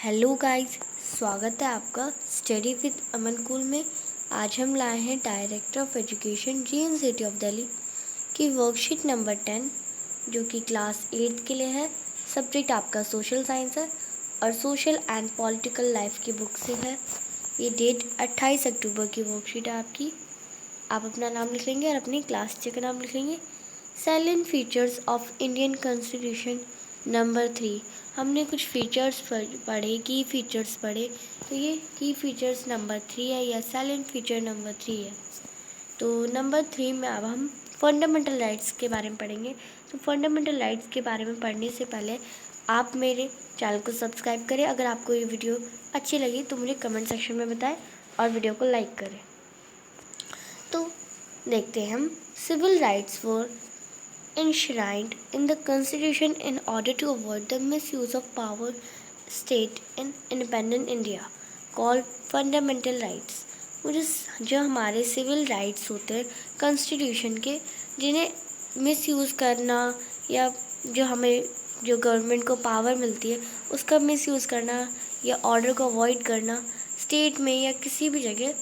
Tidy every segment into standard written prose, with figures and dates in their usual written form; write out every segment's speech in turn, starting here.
Hello guys, स्वागत है आपका स्टडी विद अमन कूल में। आज हम लाए हैं director of education university of Delhi की वर्कशीट नंबर 10 जो कि क्लास 8 के लिए है। सब्जेक्ट आपका सोशल साइंस है और सोशल एंड पॉलिटिकल लाइफ की बुक से है। ये डेट 28 अक्टूबर की वर्कशीट है आपकी। आप अपना नाम लिख लेंगे और अपनी क्लास टीचर का नाम लिख लेंगे। Salient features of Indian constitution number 3। हमने कुछ फीचर्स पढ़े, की फीचर्स पढ़े, तो ये की फीचर्स नंबर 3 है या सैलेंट फीचर नंबर 3 है। तो नंबर 3 में अब हम फंडामेंटल राइट्स के बारे में पढ़ेंगे। तो फंडामेंटल राइट्स के बारे में पढ़ने से पहले आप मेरे चैनल को सब्सक्राइब करें। अगर आपको ये वीडियो अच्छी लगी तो मुझे कमेंट सेक्शन में बताएं और वीडियो को लाइक करें। तो देखते हैं हम civil rights for enshrined in the Constitution in order to avoid the misuse of power state in independent India called fundamental rights। मुझे जो हमारे सिविल राइट्स होते हैं कॉन्स्टिट्यूशन के, जिन्हें मिसयूज़ करना या जो हमें जो गवर्नमेंट को पावर मिलती है उसका मिसयूज़ करना या ऑर्डर को अवॉइड करना स्टेट में या किसी भी जगह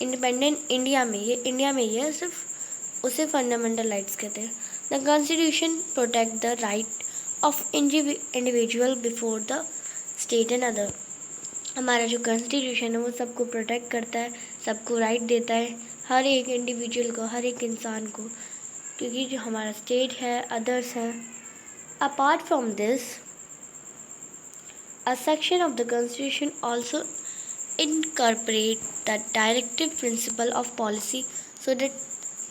इंडिपेंडेंट इंडिया में ये सिर्फ उसे फंडामेंटल राइट्स कहते हैं। The Constitution protect the right of individual before the state and other। हमारा जो कॉन्स्टिट्यूशन है वो सबको प्रोटेक्ट करता है, सबको राइट देता है, हर एक इंडिविजुअल को, हर एक इंसान को, क्योंकि जो हमारा स्टेट है, अदर्स हैं। Apart from this, a section of the Constitution also incorporate the directive principle of policy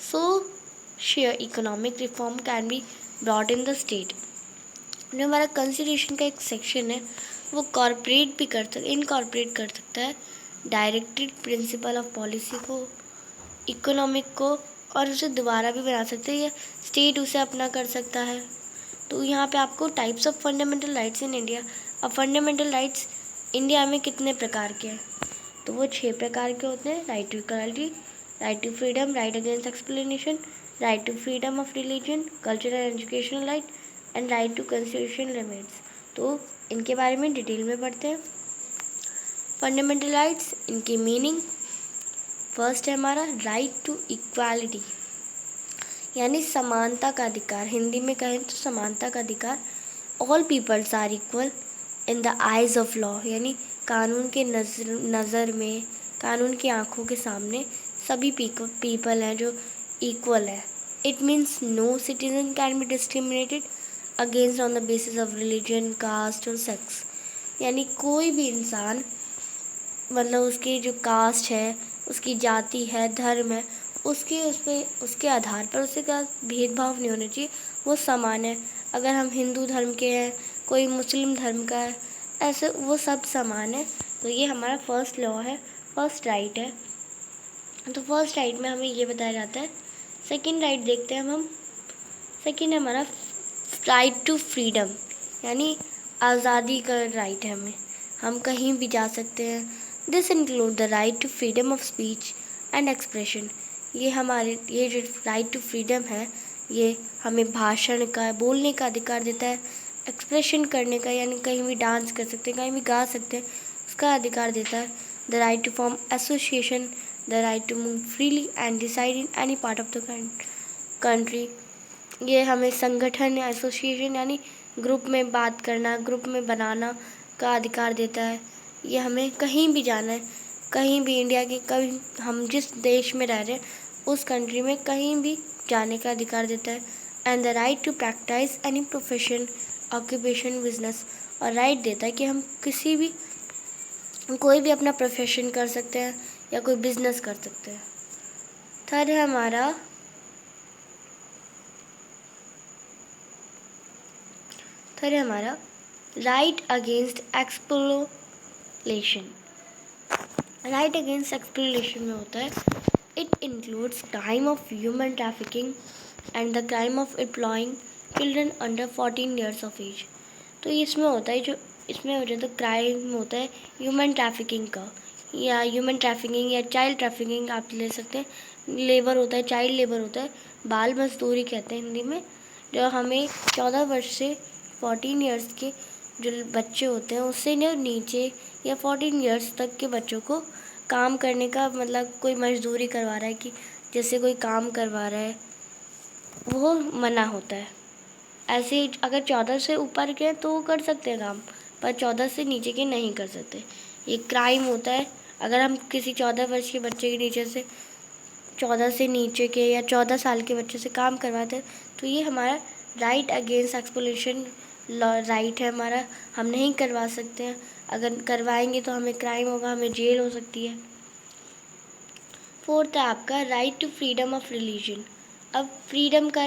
so share economic reform can be brought in the state. जो हमारा कॉन्स्टिट्यूशन का एक सेक्शन है वो इनकॉर्पोरेट कर सकता है डायरेक्टेड प्रिंसिपल ऑफ पॉलिसी को, इकोनॉमिक को, और उसे दोबारा भी बना सकते हैं या स्टेट उसे अपना कर सकता है। तो यहाँ पे आपको types of fundamental rights in India. अब फंडामेंटल राइट्स इंडिया में कितने प्रकार के हैं? तो वो 6 प्रकार के होते हैं। Right to equality, right to freedom, right against explanation, right to freedom of religion, cultural and educational right, and right to constitutional limits। तो इनके बारे में डिटेल में पढ़ते हैं। फंडामेंटल राइट्स, इनकी मीनिंग। फर्स्ट है हमारा राइट टू इक्वालिटी, यानी समानता का अधिकार। हिंदी में कहें तो समानता का अधिकार। All peoples are equal in the eyes of law, यानी कानून के नज़र में, कानून की आंखों के सामने सभी पीपल हैं जो इक्वल है। It means no citizen can be discriminated against on the basis of religion, caste और सेक्स, यानी कोई भी इंसान, मतलब उसकी जो कास्ट है, उसकी जाति है, धर्म है, उसके आधार पर उससे का भेदभाव नहीं होना चाहिए, वो समान है। अगर हम हिंदू धर्म के हैं, कोई मुस्लिम धर्म का है, ऐसे वो सब समान है। तो ये हमारा फर्स्ट लॉ है, फर्स्ट राइट है। तो फर्स्ट राइट में हमें ये बताया जाता है। सेकंड राइट देखते हैं हम। सेकंड है हमारा राइट टू फ्रीडम, यानी आज़ादी का राइट है हमें, हम कहीं भी जा सकते हैं। This include the right to freedom of speech and expression. ये जो राइट टू फ्रीडम है ये हमें भाषण का, बोलने का अधिकार देता है, एक्सप्रेशन करने का, यानी कहीं भी डांस कर सकते हैं, कहीं भी गा सकते हैं, उसका अधिकार देता है। The right to form association, the right to move freely and decide in any part of the country. ये हमें संगठन या एसोसिएशन यानी ग्रुप में बात करना, ग्रुप में बनाना का अधिकार देता है। ये हमें कहीं भी जाना है, कहीं भी इंडिया के, कहीं हम जिस देश में रह रहे हैं उस कंट्री में कहीं भी जाने का अधिकार देता है। And the right to practise any profession, occupation, business, और राइट देता है कि हम कोई भी अपना प्रोफेशन कर सकते हैं या कोई बिजनेस कर सकते हैं। थर्ड है हमारा right against exploration. Right against exploration में होता है it includes crime of human trafficking and the crime of employing children under 14 years of age. तो इसमें होता है जो क्राइम होता है ह्यूमन ट्रैफिकिंग का, या ह्यूमन ट्रैफिकिंग या चाइल्ड ट्रैफिकिंग आप ले सकते हैं। लेबर होता है, चाइल्ड लेबर होता है, बाल मजदूरी कहते हैं हिंदी में, जो हमें 14 वर्ष से 14 ईयर्स के जो बच्चे होते हैं उससे न नीचे या 14 इयर्स तक के बच्चों को काम करने का मतलब कोई मजदूरी करवा रहा है कि जैसे कोई काम करवा रहा है वो मना होता है। ऐसे ही अगर 14 से ऊपर के हैं तो वो कर सकते हैं काम, पर 14 से नीचे के नहीं कर सकते। ये क्राइम होता है। अगर हम किसी 14 वर्ष के बच्चे के नीचे से 14 से नीचे के या 14 साल के बच्चे से काम करवाते हैं तो ये हमारा राइट अगेंस्ट एक्सप्लोइटेशन राइट है हमारा, हम नहीं करवा सकते हैं। अगर करवाएंगे तो हमें क्राइम होगा, हमें जेल हो सकती है। फोर्थ है आपका right to freedom of religion. अब फ्रीडम का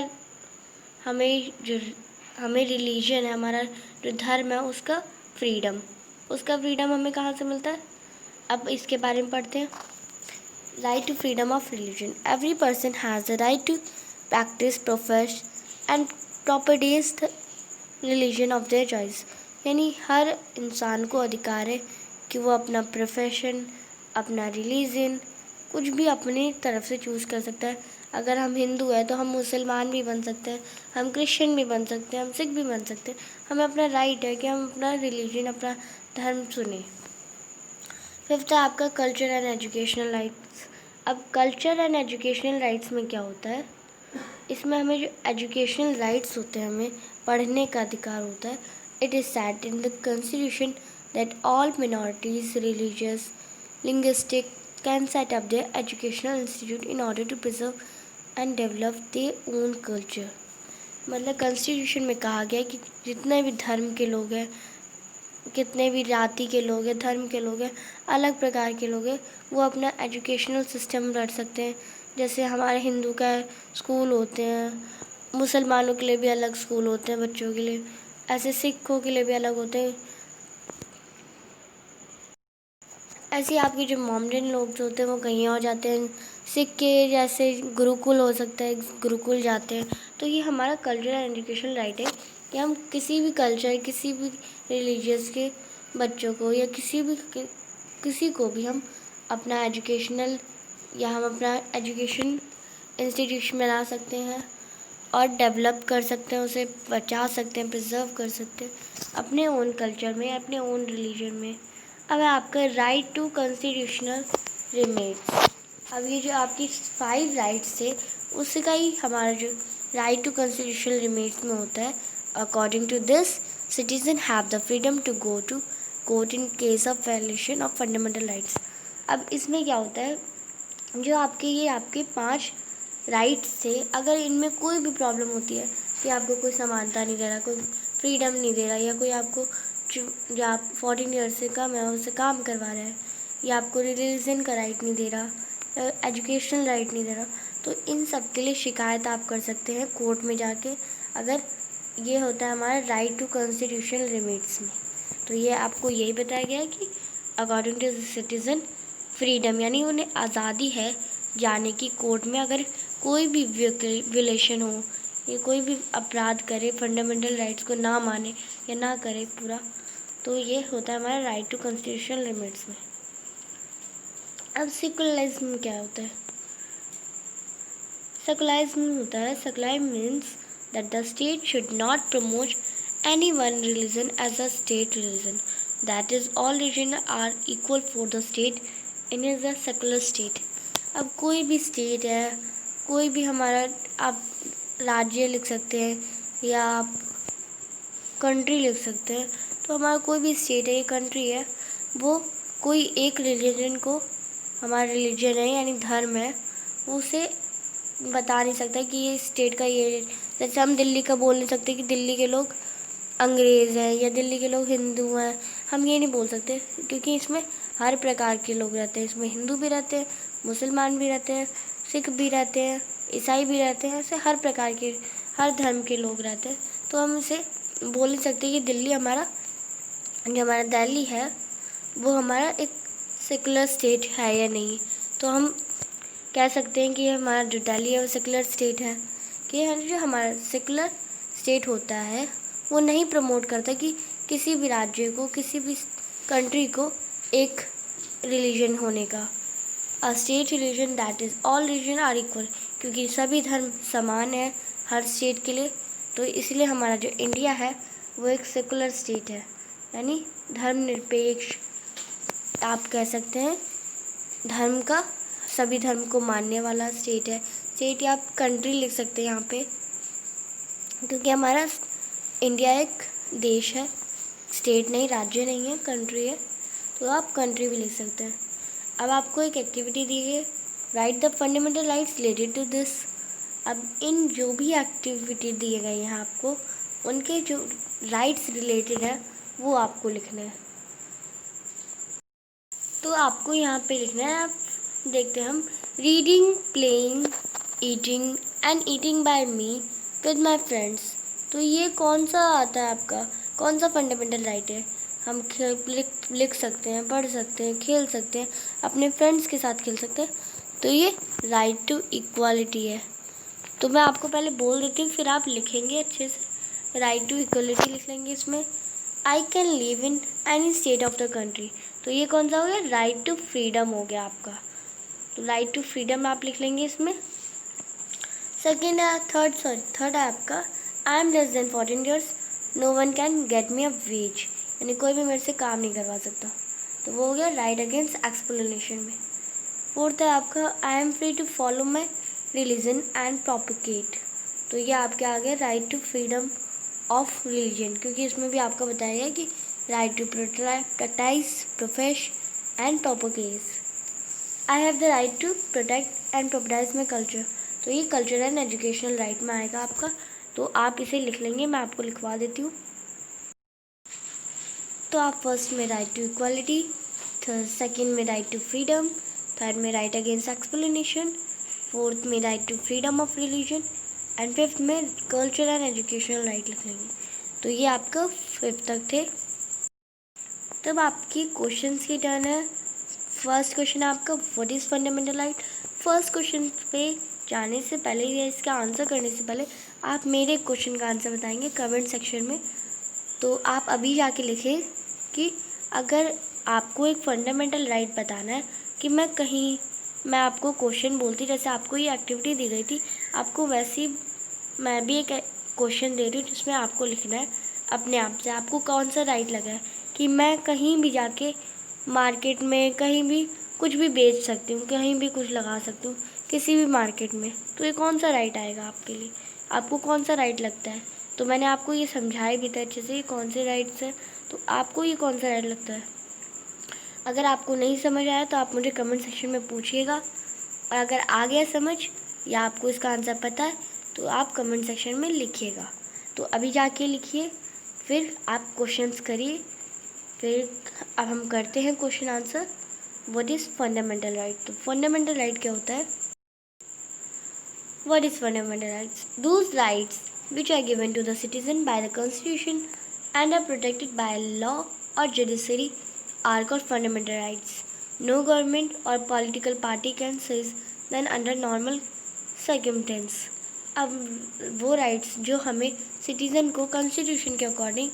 हमें रिलीजन है, हमारा जो धर्म है उसका फ्रीडम हमें कहाँ से मिलता है। अब इसके बारे में पढ़ते हैं। Right to freedom of religion, every person has the right to practise, profess and propagate the religion of their choice. यानी हर इंसान को अधिकार है कि वो अपना प्रोफेशन, अपना रिलीजन कुछ भी अपनी तरफ से चूज़ कर सकता है। अगर हम हिंदू हैं तो हम मुसलमान भी बन सकते हैं, हम क्रिश्चियन भी बन सकते हैं, हम सिख भी बन सकते हैं। हमें अपना राइट है कि हम अपना रिलीजन, अपना धर्म चुनें। फिफ्थ है आपका कल्चर एंड एजुकेशनल राइट्स। अब कल्चर एंड एजुकेशनल राइट्स में क्या होता है, इसमें हमें जो एजुकेशनल राइट्स होते हैं, हमें पढ़ने का अधिकार होता है। It is set in the constitution that all minorities, religious, linguistic can set up their educational institute in order to preserve and develop their own culture. मतलब कॉन्स्टिट्यूशन में कहा गया है कि जितने भी धर्म के लोग हैं, कितने भी जाति के लोग हैं, धर्म के लोग हैं, अलग प्रकार के लोग हैं, वो अपना एजुकेशनल सिस्टम रख सकते हैं। जैसे हमारे हिंदू का स्कूल होते हैं, मुसलमानों के लिए भी अलग स्कूल होते हैं बच्चों के लिए, ऐसे सिखों के लिए भी अलग होते हैं। ऐसे आपके जो मोमडन लोग जो होते हैं वो कहीं और जाते हैं, सिख के जैसे गुरुकुल हो सकता है, गुरुकुल जाते हैं। तो ये हमारा कल्चर एंड एजुकेशन राइट है कि हम किसी भी कल्चर, किसी भी रिलीजियस के बच्चों को या किसी को भी हम अपना एजुकेशनल या हम अपना एजुकेशन इंस्टीट्यूशन बना सकते हैं और डेवलप कर सकते हैं, उसे बचा सकते हैं, प्रिजर्व कर सकते हैं अपने ओन कल्चर में, अपने ओन रिलीजन में। अब है आपका राइट टू कॉन्स्टिट्यूशनल रिमेट्स। अब ये जो आपकी 5 राइट्स थे उसका ही हमारा जो राइट टू कॉन्स्टिट्यूशनल रिमेट्स में होता है। According to this, citizen have the freedom to go to court in case of violation of fundamental rights. अब इसमें क्या होता है, जो आपके 5 राइट्स थे, अगर इनमें कोई भी प्रॉब्लम होती है कि आपको कोई समानता नहीं दे रहा, कोई फ्रीडम नहीं दे रहा, या कोई आपको जो आप 14 ईयर्स से कम है उससे काम करवा रहा है, या आपको रिलीजन का राइट नहीं दे रहा, एजुकेशनल राइट नहीं दे रहा, तो इन सब के लिए शिकायत आप कर सकते हैं कोर्ट में जाके। अगर ये होता है हमारा राइट टू कॉन्स्टिट्यूशनल रिमेट्स में। तो ये आपको यही बताया गया है कि अकॉर्डिंग टू सिटीज़न फ्रीडम, यानी उन्हें आज़ादी है जाने की कोर्ट में अगर कोई भी विलेशन हो या कोई भी अपराध करे, फंडामेंटल राइट्स को ना माने या ना करे पूरा, तो ये होता है हमारा राइट टू कॉन्स्टिट्यूशनल लिमिट्स में। अब सेकुलरिज्म क्या होता है? सेकुलरिज्म होता है, secular means that the state should not promote any one religion as a state religion, that is all religion are equal for the state in is a secular state. अब कोई भी state है, कोई भी हमारा आप राज्य लिख सकते हैं या आप कंट्री लिख सकते हैं, तो हमारा कोई भी स्टेट है, ये कंट्री है, वो कोई एक रिलीजन को, हमारा रिलीजन है यानी धर्म है, वो उसे बता नहीं सकता कि ये स्टेट का ये, जैसे हम दिल्ली का बोल नहीं सकते कि दिल्ली के लोग अंग्रेज़ हैं या दिल्ली के लोग हिंदू हैं, हम ये नहीं बोल सकते क्योंकि इसमें हर प्रकार के लोग रहते हैं। इसमें हिंदू भी रहते हैं, मुसलमान भी रहते हैं, सिख भी रहते हैं, ईसाई भी रहते हैं, ऐसे हर प्रकार के, हर धर्म के लोग रहते हैं। तो हम इसे बोल नहीं सकते कि दिल्ली हमारा, जो हमारा दिल्ली है वो हमारा एक सेकुलर स्टेट है या नहीं। तो हम कह सकते हैं कि हमारा जो दिल्ली है वो सेकुलर स्टेट है, कि जो हमारा सेकुलर स्टेट होता है वो नहीं प्रमोट करता कि किसी भी राज्य को, किसी भी कंट्री को एक रिलीजन होने का। A state religion that is all religion are equal, क्योंकि सभी धर्म समान है हर स्टेट के लिए। तो इसलिए हमारा जो इंडिया है वो एक सेकुलर स्टेट है। यानी धर्मनिरपेक्ष आप कह सकते हैं, धर्म का सभी धर्म को मानने वाला स्टेट है। स्टेट या आप कंट्री लिख सकते हैं यहाँ पे, क्योंकि हमारा इंडिया एक देश है, स्टेट नहीं, राज्य नहीं है, कंट्री है, तो आप कंट्री भी लिख सकते हैं। अब आपको एक एक्टिविटी दी है, right the fundamental rights related to this. अब इन जो भी एक्टिविटी दिए गए हैं आपको, उनके जो राइट्स रिलेटेड है वो आपको लिखना है। तो आपको यहाँ पे लिखना है, आप देखते हैं हम, reading, playing, eating and eating bye me with my friends. तो ये कौन सा आता है आपका, कौन सा फंडामेंटल राइट है? हम लिख सकते हैं, पढ़ सकते हैं, खेल सकते हैं, अपने फ्रेंड्स के साथ खेल सकते हैं। तो ये राइट टू इक्वालिटी है। तो मैं आपको पहले बोल देती हूँ, फिर आप लिखेंगे अच्छे से। राइट टू इक्वालिटी लिख लेंगे इसमें। I can live in any state of the country. तो ये कौन सा हो गया? राइट टू फ्रीडम हो गया आपका। तो राइट टू फ्रीडम आप लिख लेंगे इसमें। सेकेंड है, थर्ड है आपका, I am less than 14 years, no one can get me a wage. यानी कोई भी मेरे से काम नहीं करवा सकता। तो वो हो गया राइट अगेंस्ट एक्सप्लेनेशन में। फोर्थ है आपका, I am free to follow my religion and propagate. तो ये आपके आ गया right to freedom of religion, क्योंकि इसमें भी आपका बताया गया कि right to practise, profess and propagate. I have the right to protect and popularise my culture. तो ये कल्चर एंड एजुकेशनल राइट में आएगा आपका। तो आप इसे लिख लेंगे, मैं आपको लिखवा देती हूँ। तो आप फर्स्ट में राइट टू इक्वालिटी, सेकेंड में राइट टू फ्रीडम, थर्ड में राइट अगेंस्ट एक्सप्लेनेशन, फोर्थ में right to freedom of religion and fifth में कल्चर एंड एजुकेशनल राइट लिख लेंगे। तो ये आपका फिफ्थ तक थे। तब आपकी क्वेश्चंस की टर्न है। फर्स्ट क्वेश्चन है आपका, what is fundamental right. First question पे जाने से पहले या इसका आंसर करने से पहले आप मेरे क्वेश्चन का आंसर बताएंगे कमेंट सेक्शन में। तो आप अभी जाके लिखें कि अगर आपको एक फंडामेंटल राइट बताना है, कि मैं आपको क्वेश्चन बोलती, जैसे आपको ये एक्टिविटी दी गई थी, आपको वैसी मैं भी एक क्वेश्चन दे रही हूँ जिसमें आपको लिखना है अपने आप से, आपको कौन सा राइट लगा है कि मैं कहीं भी जाके मार्केट में कहीं भी कुछ भी बेच सकती हूँ, कहीं भी कुछ लगा सकती हूँ, किसी भी मार्केट में। तो ये कौन सा राइट आएगा आपके लिए, आपको कौन सा राइट लगता है? तो मैंने आपको ये समझाया भी था अच्छे से, ये कौन से राइट्स हैं। तो आपको ये कौन सा राइट लगता है? अगर आपको नहीं समझ आया तो आप मुझे कमेंट सेक्शन में पूछिएगा, और अगर आ गया समझ या आपको इसका आंसर पता है तो आप कमेंट सेक्शन में लिखिएगा। तो अभी जाके लिखिए, फिर आप क्वेश्चंस करिए, फिर अब हम करते हैं question answer. What is fundamental right. तो फंडामेंटल राइट क्या होता है? What is fundamental rights? Those rights which are given to the citizen by the constitution and are protected by law or judiciary are called fundamental rights. No government or political party can seize them under normal circumstance. अब वो rights जो हमें citizen को constitution के according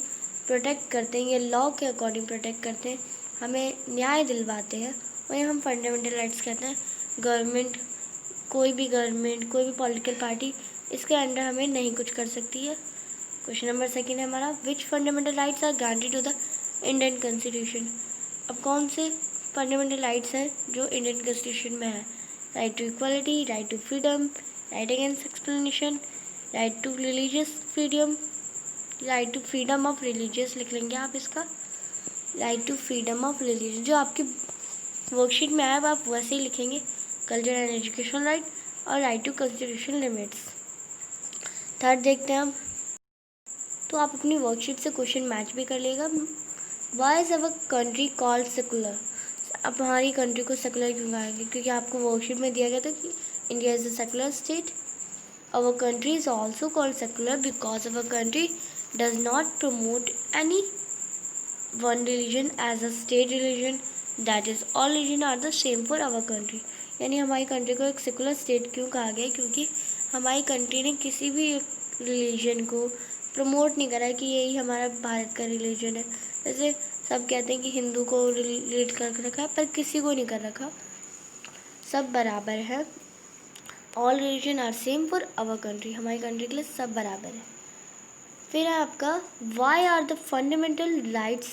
protect करते हैं या law के अकॉर्डिंग प्रोटेक्ट करते हैं, हमें न्याय दिलवाते हैं, वही हम फंडामेंटल राइट्स कहते हैं। कोई भी पॉलिटिकल पार्टी इसके अंडर हमें नहीं कुछ कर सकती है। क्वेश्चन नंबर सेकेंड है हमारा, which fundamental rights are granted to the Indian constitution. अब कौन से फंडामेंटल राइट्स हैं जो इंडियन कॉन्स्टिट्यूशन में है? Right to equality, right to freedom, right against explanation, right to religious freedom, right to freedom of religious लिख लेंगे आप इसका, right to freedom of religion. जो आपकी वर्कशीट में आया आप वैसे ही लिखेंगे, कल्चर एंड एजुकेशन राइट और right to constitution limits. Third देखते हैं हम। तो आप अपनी वर्कशीट से क्वेश्चन मैच भी कर लेगा। Why is our country called secular. अब हमारी कंट्री को सेकुलर क्यों कहेंगे? क्योंकि आपको वर्कशीट में दिया गया था कि India is a secular state. Our country is also called secular because our country does not promote any one religion as a state religion. That is, all religion are the same for our country. यानी हमारी country को एक secular state क्यों कहा गया? क्योंकि हमारी country ने किसी भी रिलीजन को प्रमोट नहीं करा कि यही हमारा भारत का रिलीजन है। जैसे सब कहते हैं कि हिंदू को लीड कर रखा है, पर किसी को नहीं कर रखा, सब बराबर है। All religion are same for our country, हमारी कंट्री के लिए सब बराबर है। फिर है आपका, why are the fundamental rights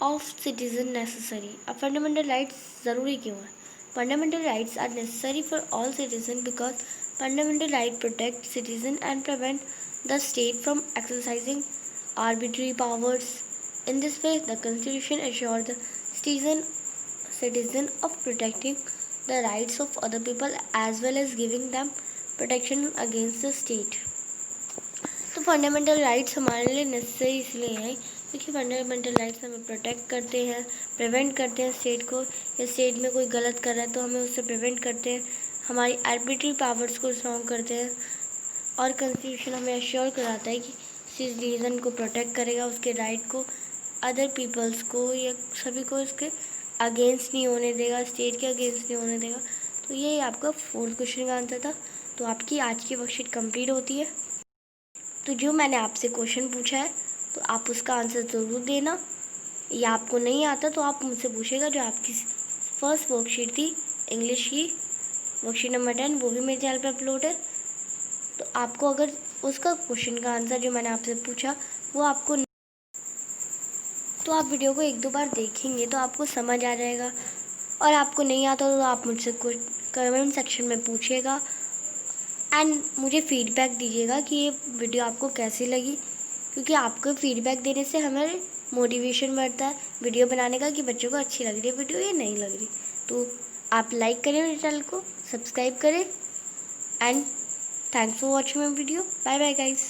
of citizen necessary. अब फंडामेंटल राइट्स ज़रूरी क्यों है? Fundamental rights are necessary for all citizen because fundamental right protect citizen and prevent the state from exercising arbitrary powers. In this way, the Constitution assures the citizen of protecting the rights of other people as well as giving them protection against the state. तो fundamental rights हमारे लिए necessary इसलिए हैं क्योंकि fundamental rights हमें protect करते हैं, prevent करते हैं स्टेट को, या स्टेट में कोई गलत कर रहा है तो हमें उससे प्रिवेंट करते हैं, हमारी आर्बिट्री पावर्स को स्ट्रॉन्ग करते हैं, और कॉन्स्टिट्यूशन हमें एश्योर कराता है कि सिटीजन को प्रोटेक्ट करेगा, उसके राइट को अदर पीपल्स को या सभी को इसके अगेंस्ट नहीं होने देगा, स्टेट के अगेंस्ट नहीं होने देगा। तो ये आपका 4th क्वेश्चन का आंसर था। तो आपकी आज की वर्कशीट कंप्लीट होती है। तो जो मैंने आपसे क्वेश्चन पूछा है तो आप उसका आंसर ज़रूर देना, या आपको नहीं आता तो आप मुझसे पूछेगा। जो आपकी फर्स्ट वर्कशीट थी इंग्लिश की वर्कशीट नंबर 10 वो भी मेरे चैनल पे अपलोड है। तो आपको अगर उसका क्वेश्चन का आंसर जो मैंने आपसे पूछा वो आपको, तो आप वीडियो को 1-2 बार देखेंगे तो आपको समझ आ जाएगा, और आपको नहीं आता तो आप मुझसे कुछ कमेंट सेक्शन में पूछिएगा एंड मुझे फीडबैक दीजिएगा कि ये वीडियो आपको कैसी लगी, क्योंकि आपको फीडबैक देने से हमें मोटिवेशन बढ़ता है वीडियो बनाने का कि बच्चों को अच्छी लग रही है वीडियो या नहीं लग रही। तो आप लाइक करें मेरे चैनल को, सब्सक्राइब करें and thanks for watching my video. Bye bye guys.